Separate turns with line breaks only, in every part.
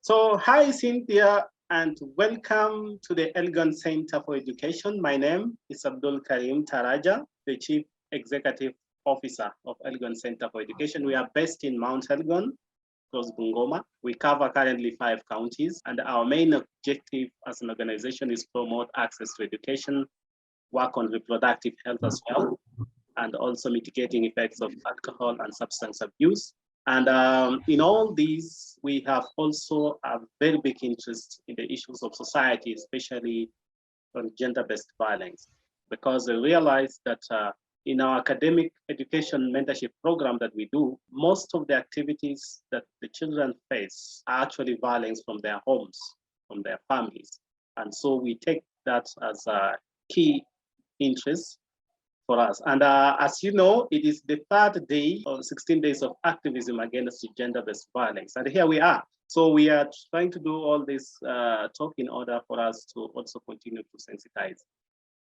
So, hi, Cynthia, and welcome to the Elgon Center for Education. My name is Abdul Karim Taraja, the Chief Executive Officer of Elgon Center for Education. We are based in Mount Elgon, close Bungoma. We cover currently 5 counties, and our main objective as an organization is promote access to education, work on reproductive health as well, and also mitigating effects of alcohol and substance abuse. And in all these, we have also a very big interest in the issues of society, especially on gender-based violence, because we realize that in our academic education mentorship program that we do, most of the activities that the children face are actually violence from their homes, from their families. And so we take that as a key interest for us. And as you know, it is the 3rd day of 16 days of activism against gender-based violence. And here we are. So we are trying to do all this talk in order for us to also continue to sensitize.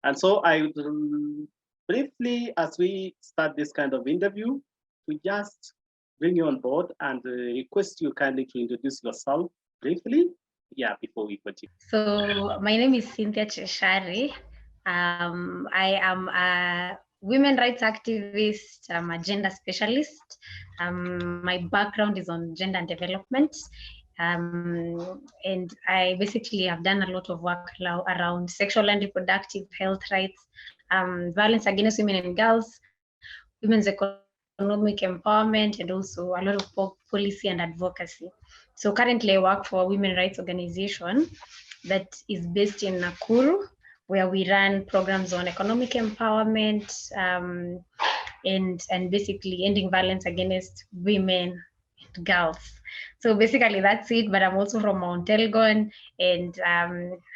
And so I would briefly, as we start this kind of interview, we just bring you on board and request you kindly to introduce yourself briefly, before we continue.
So my name is Cynthia Cheshari. I am a women rights activist. I'm a gender specialist. My background is on gender and development. And I basically have done a lot of work around sexual and reproductive health rights, violence against women and girls, women's economic empowerment, and also a lot of policy and advocacy. So currently I work for a women rights organization that is based in Nakuru, where we run programs on economic empowerment and basically ending violence against women and girls. So basically that's it, but I'm also from Mount Elgon and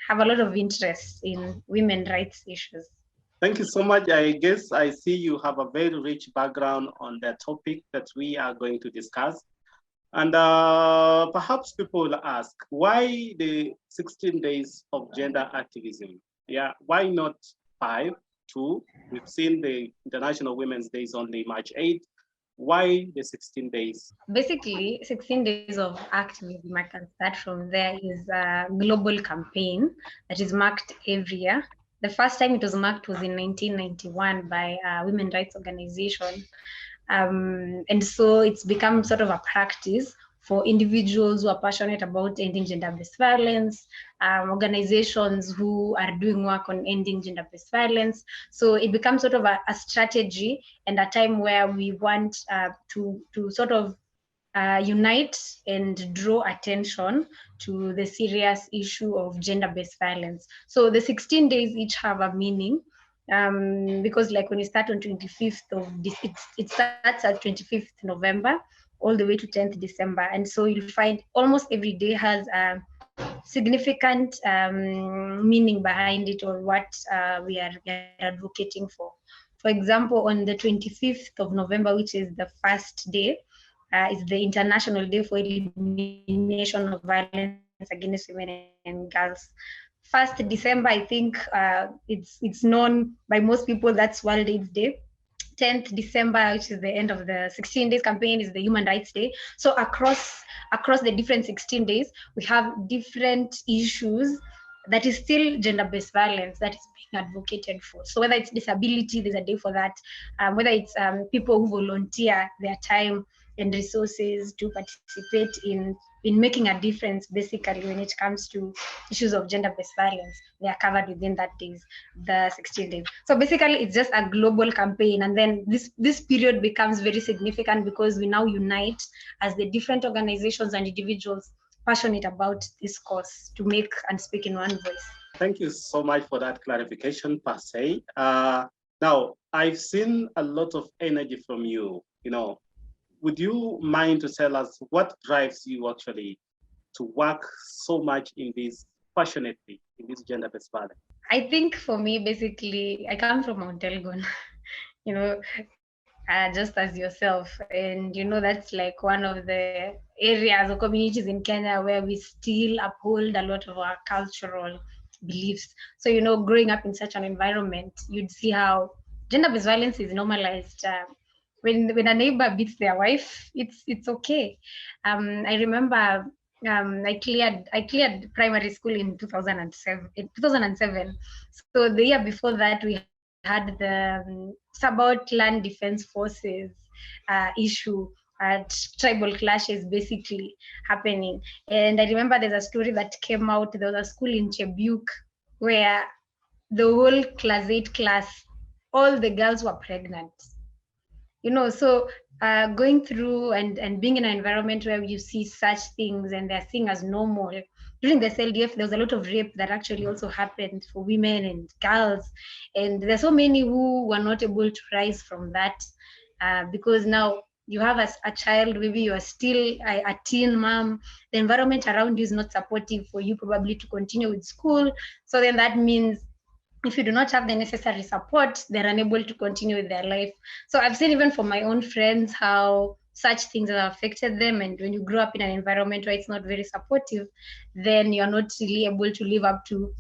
have a lot of interest in women rights issues.
Thank you so much. I guess I see you have a very rich background on the topic that we are going to discuss. And perhaps people will ask, why the 16 days of gender activism? Yeah, why not 5, 2? We've seen the International Women's Day is only March 8th. Why the 16 days?
Basically, 16 days of activism, I can start from there, is a global campaign that is marked every year. The first time it was marked was in 1991 by a women's rights organization. And so it's become sort of a practice for individuals who are passionate about ending gender-based violence, organizations who are doing work on ending gender-based violence. So it becomes sort of a strategy and a time where we want to sort of unite and draw attention to the serious issue of gender-based violence. So the 16 days each have a meaning. Because like when you start on 25th of this, it starts at 25th November all the way to 10th December. And so you'll find almost every day has a significant meaning behind it, or what we are advocating for. For example, on the 25th of November, which is the first day, is the International Day for Elimination of Violence Against Women and Girls. 1st December, I think it's known by most people, that's World AIDS Day. 10th December, which is the end of the 16 days campaign, is the Human Rights Day. So across the different 16 days, we have different issues that is still gender-based violence that is being advocated for. So whether it's disability, there's a day for that. Whether it's people who volunteer their time and resources to participate in making a difference, basically, when it comes to issues of gender-based violence, they are covered within that days, the 16 days. So basically, it's just a global campaign. And then this period becomes very significant because we now unite as the different organizations and individuals passionate about this cause to make and speak in one voice.
Thank you so much for that clarification, per se. Now, I've seen a lot of energy from you. Would you mind to tell us what drives you actually to work so much in this, passionately, in this gender-based violence?
I think for me, basically, I come from Mount Elgon, just as yourself. And, that's like one of the areas or communities in Kenya where we still uphold a lot of our cultural beliefs. So, growing up in such an environment, you'd see how gender-based violence is normalized. When a neighbor beats their wife, it's okay. I remember I cleared primary school in 2007. So the year before that, we had the about land defense forces issue at tribal clashes basically happening. And I remember there's a story that came out. There was a school in Chebuk where the whole class 8 class, all the girls were pregnant. So going through and being in an environment where you see such things and they're seen as normal. During the SLDF, there was a lot of rape that actually also happened for women and girls. And there's so many who were not able to rise from that because now you have a child, maybe you are still a teen mom, the environment around you is not supportive for you probably to continue with school. So then that means if you do not have the necessary support, they're unable to continue with their life. So I've seen even for my own friends how such things have affected them. And when you grow up in an environment where it's not very supportive, then you're not really able to live up to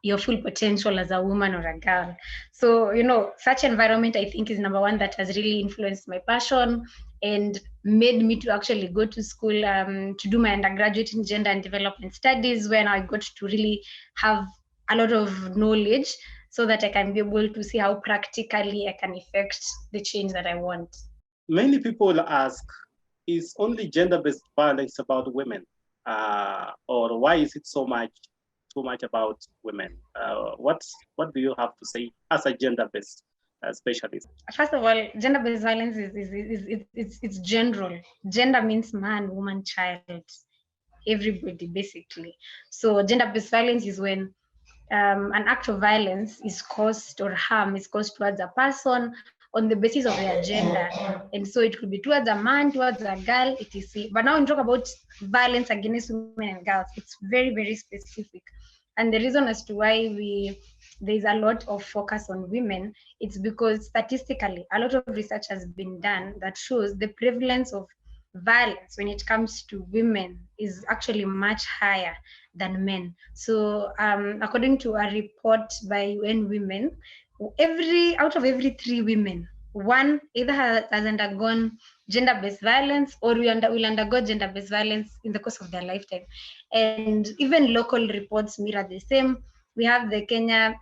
your full potential as a woman or a girl. So, such environment, I think, is number one that has really influenced my passion and made me to actually go to school to do my undergraduate in gender and development studies, when I got to really have a lot of knowledge so that I can be able to see how practically I can effect the change that I want.
Many people ask, is only gender-based violence about women? Or why is it so much about women? What do you have to say as a gender-based specialist?
First of all, gender-based violence it's general. Gender means man, woman, child, everybody basically. So gender-based violence is when an act of violence is caused or harm is caused towards a person on the basis of their gender. And so it could be towards a man, towards a girl, etc. But now when we talk about violence against women and girls, it's very, very specific. And the reason as to why there's a lot of focus on women, it's because statistically, a lot of research has been done that shows the prevalence of violence when it comes to women is actually much higher than men. So according to a report by UN Women, out of every 3 women, one either has undergone gender-based violence or will undergo gender-based violence in the course of their lifetime. And even local reports mirror the same. We have the Kenya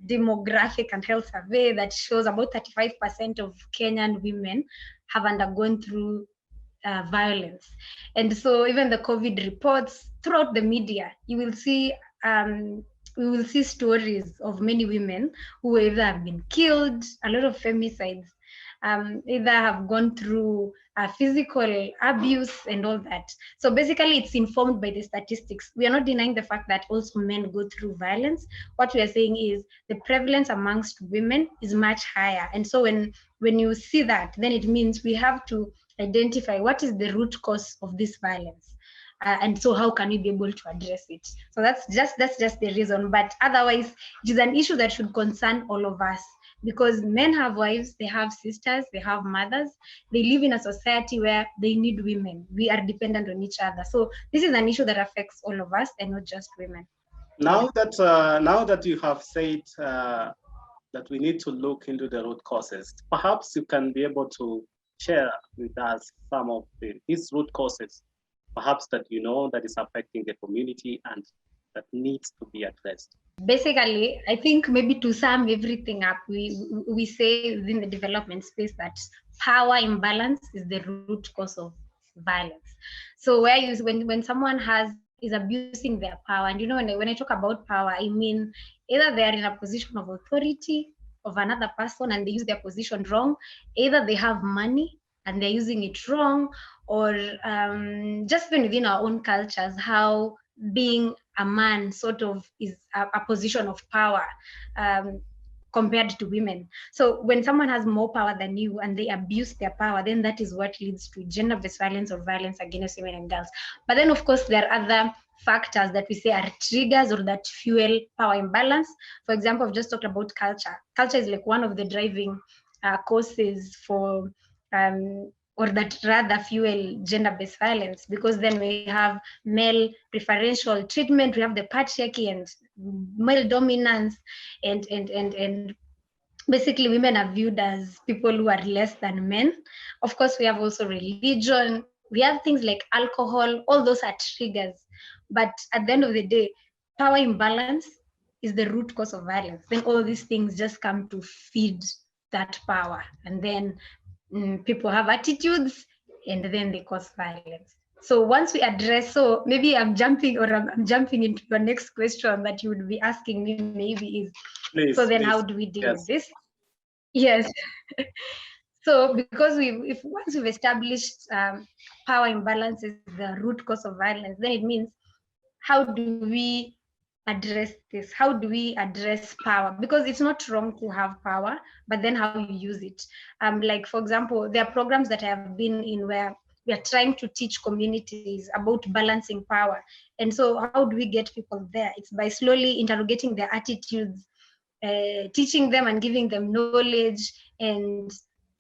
Demographic and Health Survey that shows about 35% of Kenyan women have undergone through violence. And so even the COVID reports throughout the media, you will see we will see stories of many women who either have been killed, a lot of femicides, either have gone through physical abuse and all that. So basically it's informed by the statistics. We are not denying the fact that also men go through violence. What we are saying is the prevalence amongst women is much higher. And so when you see that, then it means we have to identify what is the root cause of this violence. And so how can we be able to address it? So that's just the reason. But otherwise, it is an issue that should concern all of us, because men have wives, they have sisters, they have mothers, they live in a society where they need women. We are dependent on each other. So this is an issue that affects all of us and not just women.
Now that you have said that we need to look into the root causes, perhaps you can be able to share with us some of these root causes, perhaps that that is affecting the community and that needs to be addressed.
Basically, I think maybe to sum everything up, we say within the development space that power imbalance is the root cause of violence. So when someone is abusing their power, and when I talk about power, I mean either they are in a position of authority of another person and they use their position wrong, either they have money and they're using it wrong, or just even within our own cultures, how being a man sort of is a position of power compared to women. So when someone has more power than you and they abuse their power, then that is what leads to gender-based violence or violence against women and girls. But then, of course, there are other factors that we say are triggers or that fuel power imbalance. For example, I've just talked about culture. Culture is like one of the driving causes for or that rather fuel gender-based violence, because then we have male preferential treatment, we have the patriarchy and male dominance, and basically women are viewed as people who are less than men. Of course, we have also religion, We have things like alcohol, all those are triggers. But at the end of the day, power imbalance is the root cause of violence. Then all these things just come to feed that power. And then people have attitudes and then they cause violence. So once we address, so maybe I'm jumping into your next question that you would be asking me maybe is,
Please,
so then
please.
how do we deal
Yes.
with this? Yes. So because if once we've established power imbalance is the root cause of violence, then it means how do we address this? How do we address power? Because it's not wrong to have power, but then how you use it. Like for example, there are programs that I have been in where we are trying to teach communities about balancing power. And so how do we get people there? It's by slowly interrogating their attitudes, teaching them and giving them knowledge and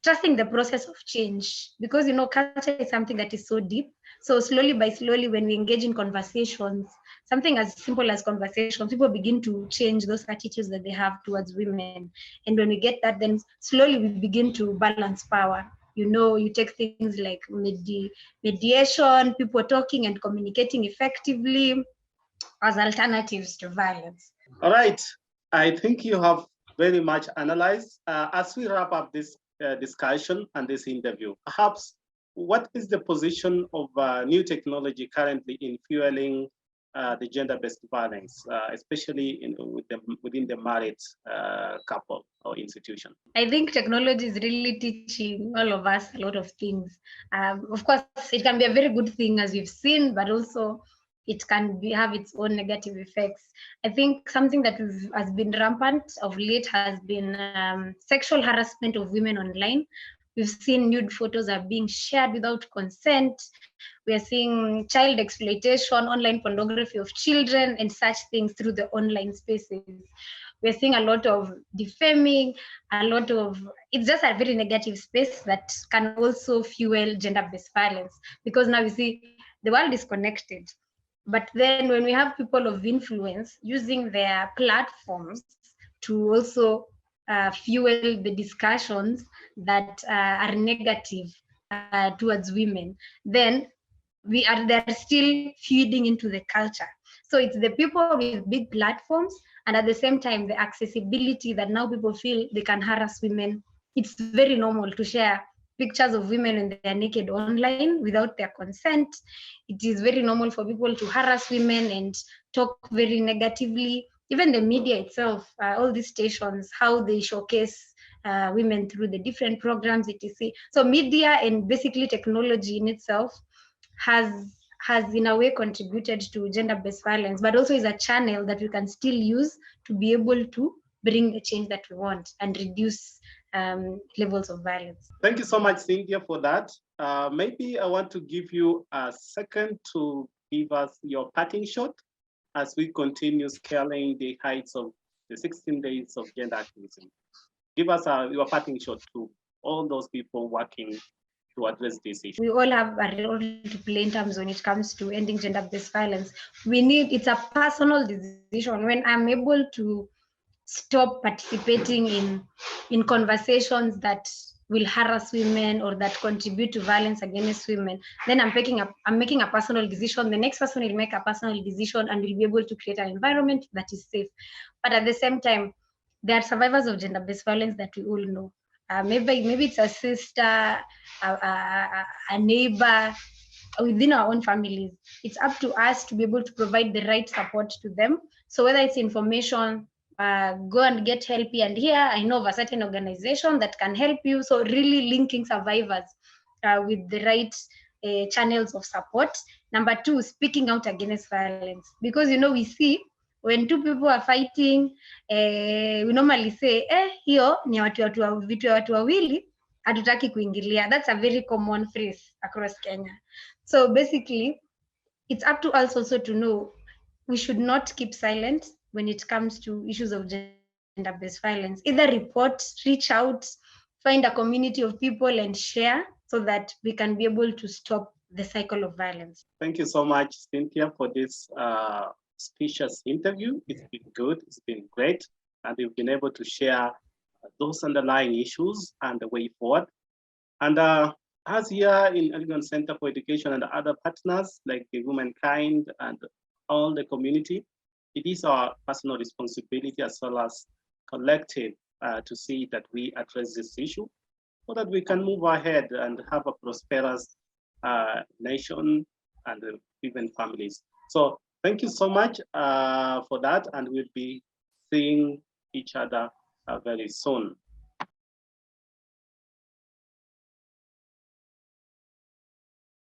trusting the process of change, because culture is something that is so deep. So slowly by slowly, when we engage in conversations, something as simple as conversations, people begin to change those attitudes that they have towards women. And when we get that, then slowly we begin to balance power. You take things like mediation, people talking and communicating effectively as alternatives to violence.
All right. I think you have very much analyzed. As we wrap up this discussion and this interview, perhaps what is the position of new technology currently in fueling the gender-based violence, especially within the married couple or institution?
I think technology is really teaching all of us a lot of things. Of course, it can be a very good thing, as we've seen, but also it can have its own negative effects. I think something that has been rampant of late has been sexual harassment of women online. We've seen nude photos are being shared without consent. We are seeing child exploitation, online pornography of children, and such things through the online spaces. We're seeing a lot of defaming, it's just a very negative space that can also fuel gender-based violence, because now you see the world is connected. But then when we have people of influence using their platforms to also fuel the discussions that are negative towards women, then they're still feeding into the culture. So it's the people with big platforms, and at the same time the accessibility that now people feel they can harass women. It's very normal to share pictures of women when they are naked online without their consent. It is very normal for people to harass women and talk very negatively. Even the media itself, all these stations, how they showcase women through the different programs, etc. So media and basically technology in itself has in a way contributed to gender-based violence, but also is a channel that we can still use to be able to bring the change that we want and reduce levels of violence.
Thank you so much, Cynthia, for that. Maybe I want to give you a second to give us your parting shot as we continue scaling the heights of the 16 days of gender activism. Give us your parting shot to all those people working to address this issue.
We all have a role to play in terms when it comes to ending gender-based violence. It's a personal decision. When I'm able to stop participating in conversations that will harass women or that contribute to violence against women, then I'm making a personal decision. The next person will make a personal decision and will be able to create an environment that is safe. But at the same time, there are survivors of gender-based violence that we all know. Maybe it's a sister, a neighbor, within our own families. It's up to us to be able to provide the right support to them. So whether it's information, go and get help here and here. I know of a certain organization that can help you. So really linking survivors with the right channels of support. Number two, speaking out against violence. Because, we see when two people are fighting, we normally say, hiyo ni vitu ya watu wawili, hatutaki kuingilia. That's a very common phrase across Kenya. So basically, it's up to us also to know we should not keep silent when it comes to issues of gender-based violence. Either report, reach out, find a community of people and share so that we can be able to stop the cycle of violence.
Thank you so much, Cynthia, for this specious interview. It's been good, it's been great, and you've been able to share those underlying issues and the way forward. And As here in Elgon Center for Education and other partners like the Womankind and all the community, it is our personal responsibility as well as collective to see that we address this issue so that we can move ahead and have a prosperous nation and even families. So thank you so much for that, and we'll be seeing each other very soon.